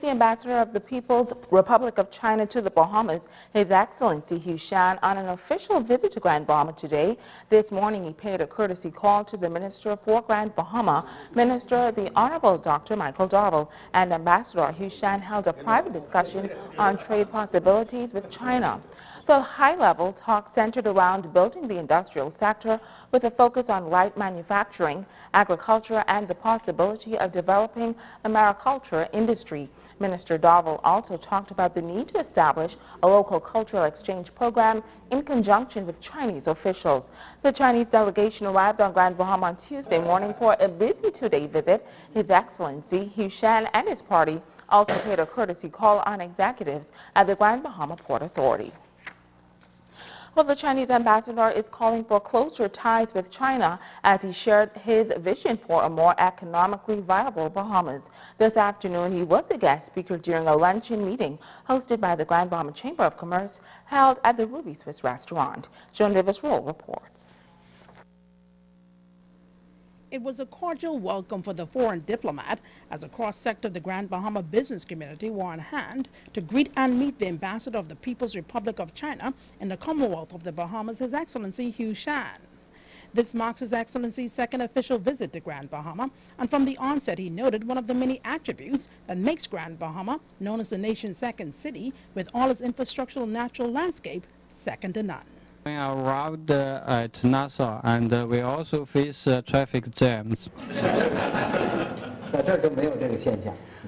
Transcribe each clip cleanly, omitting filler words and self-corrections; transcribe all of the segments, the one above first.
The Ambassador of the People's Republic of China to the Bahamas, His Excellency Shan, on an official visit to Grand Bahama today. This morning, he paid a courtesy call to the Minister for Grand Bahama, Minister the Honorable Dr. Michael Darville, and Ambassador Shan held a private discussion on trade possibilities with China. The high-level talk centered around building the industrial sector with a focus on light manufacturing, agriculture, and the possibility of developing a mariculture industry. Minister Darville also talked about the need to establish a local cultural exchange program in conjunction with Chinese officials. The Chinese delegation arrived on Grand Bahama on Tuesday morning for a busy two-day visit. His Excellency Shan and his party also paid a courtesy call on executives at the Grand Bahama Port Authority. Well, the Chinese ambassador is calling for closer ties with China as he shared his vision for a more economically viable Bahamas. This afternoon, he was a guest speaker during a luncheon meeting hosted by the Grand Bahama Chamber of Commerce held at the Ruby Swiss restaurant. Joan Davis-Roll reports. It was a cordial welcome for the foreign diplomat as a cross-sector of the Grand Bahama business community were on hand to greet and meet the ambassador of the People's Republic of China in the Commonwealth of the Bahamas, His Excellency Shan. This marks His Excellency's second official visit to Grand Bahama, and from the onset he noted one of the many attributes that makes Grand Bahama, known as the nation's second city, with all its infrastructural natural landscape, second to none. We arrived at Nassau and we also face traffic jams.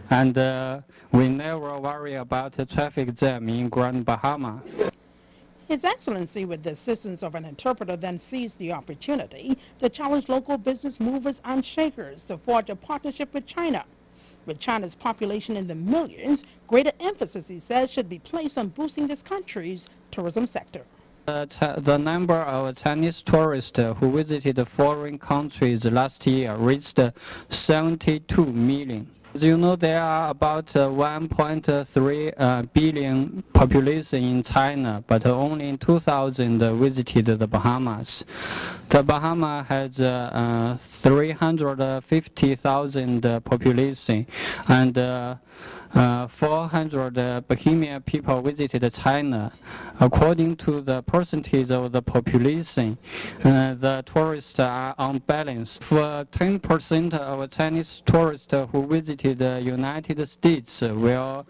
And we never worry about a traffic jam in Grand Bahama. His Excellency, with the assistance of an interpreter, then seized the opportunity to challenge local business movers and shakers to forge a partnership with China. With China's population in the millions, greater emphasis, he says, should be placed on boosting this country's tourism sector. The number of Chinese tourists who visited foreign countries last year reached 72 million. As you know, there are about 1.3 billion population in China, but only 2,000 visited the Bahamas. The Bahamas has 350,000 population, and 400 Bahamian people visited China. According to the percentage of the population, the tourists are on balance. For 10% of Chinese tourists who visited the United States will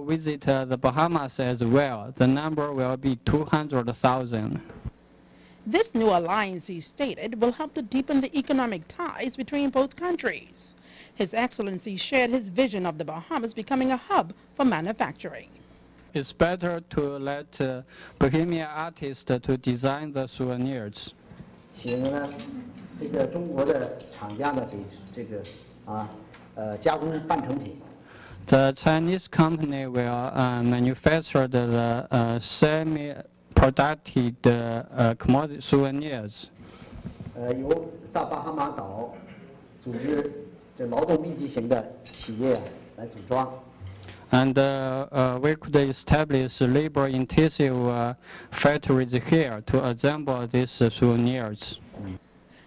visit the Bahamas as well. The number will be 200,000. This new alliance, he stated, will help to deepen the economic ties between both countries. His Excellency shared his vision of the Bahamas becoming a hub for manufacturing. It's better to let Bahamian artists to design the souvenirs. The Chinese company will manufacture the semi-productive commodity souvenirs. And we could establish labor-intensive factories here to assemble these souvenirs.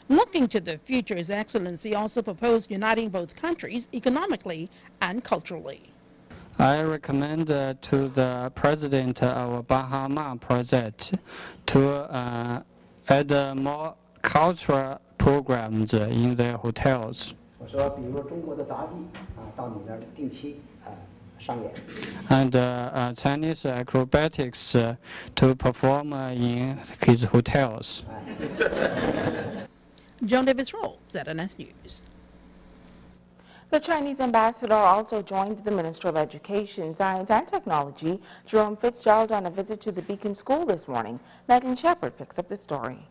Looking to the future, His Excellency also proposed uniting both countries economically and culturally. I recommend to the President of Bahama project to add more cultural programs in their hotels. And Chinese acrobatics to perform in his hotels. Joan Davis-Roll, ZNS News. The Chinese ambassador also joined the Minister of Education, Science and Technology, Jerome Fitzgerald, on a visit to the Beacon School this morning. Megan Shepard picks up the story.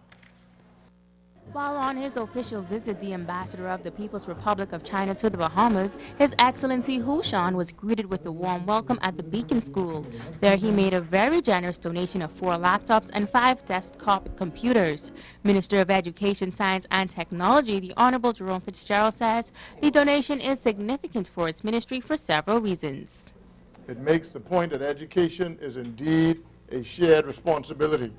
While on his official visit, the ambassador of the People's Republic of China to the Bahamas, His Excellency Shan, was greeted with a warm welcome at the Beacon School. There he made a very generous donation of 4 laptops and 5 desktop computers. Minister of Education, Science and Technology, the Honorable Jerome Fitzgerald, says the donation is significant for his ministry for several reasons. It makes the point that education is indeed a shared responsibility.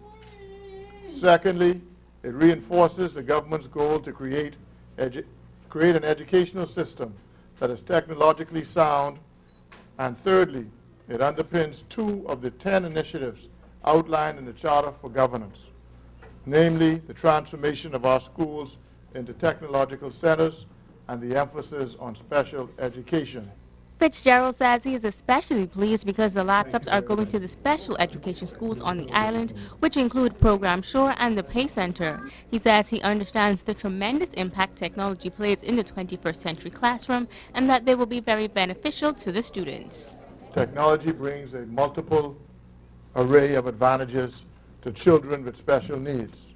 Secondly, it reinforces the government's goal to create an educational system that is technologically sound. And thirdly, it underpins 2 of the 10 initiatives outlined in the Charter for Governance, namely the transformation of our schools into technological centers and the emphasis on special education. Fitzgerald says he is especially pleased because the laptops are going to the special education schools on the island, which include Program Shore and the Pay Center. He says he understands the tremendous impact technology plays in the 21st century classroom and that they will be very beneficial to the students. Technology brings a multiple array of advantages to children with special needs.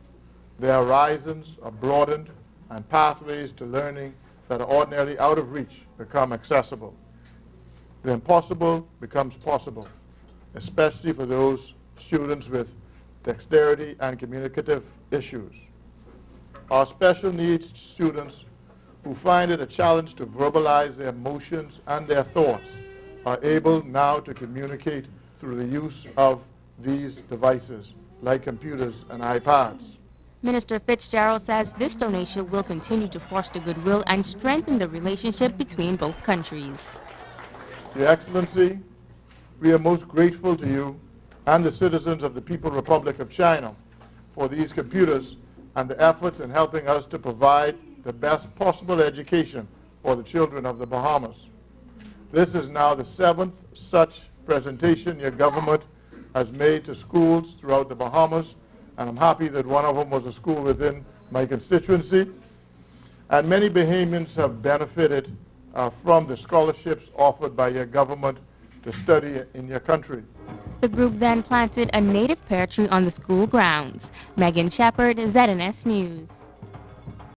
Their horizons are broadened and pathways to learning that are ordinarily out of reach become accessible. The impossible becomes possible, especially for those students with dexterity and communicative issues. Our special needs students who find it a challenge to verbalize their emotions and their thoughts are able now to communicate through the use of these devices, like computers and iPads. Minister Fitzgerald says this donation will continue to foster goodwill and strengthen the relationship between both countries. Your Excellency, we are most grateful to you and the citizens of the People's Republic of China for these computers and the efforts in helping us to provide the best possible education for the children of the Bahamas. This is now the 7th such presentation your government has made to schools throughout the Bahamas, and I'm happy that one of them was a school within my constituency. And many Bahamians have benefited from the scholarships offered by your government to study in your country. The group then planted a native pear tree on the school grounds. Megan Shepard, ZNS News.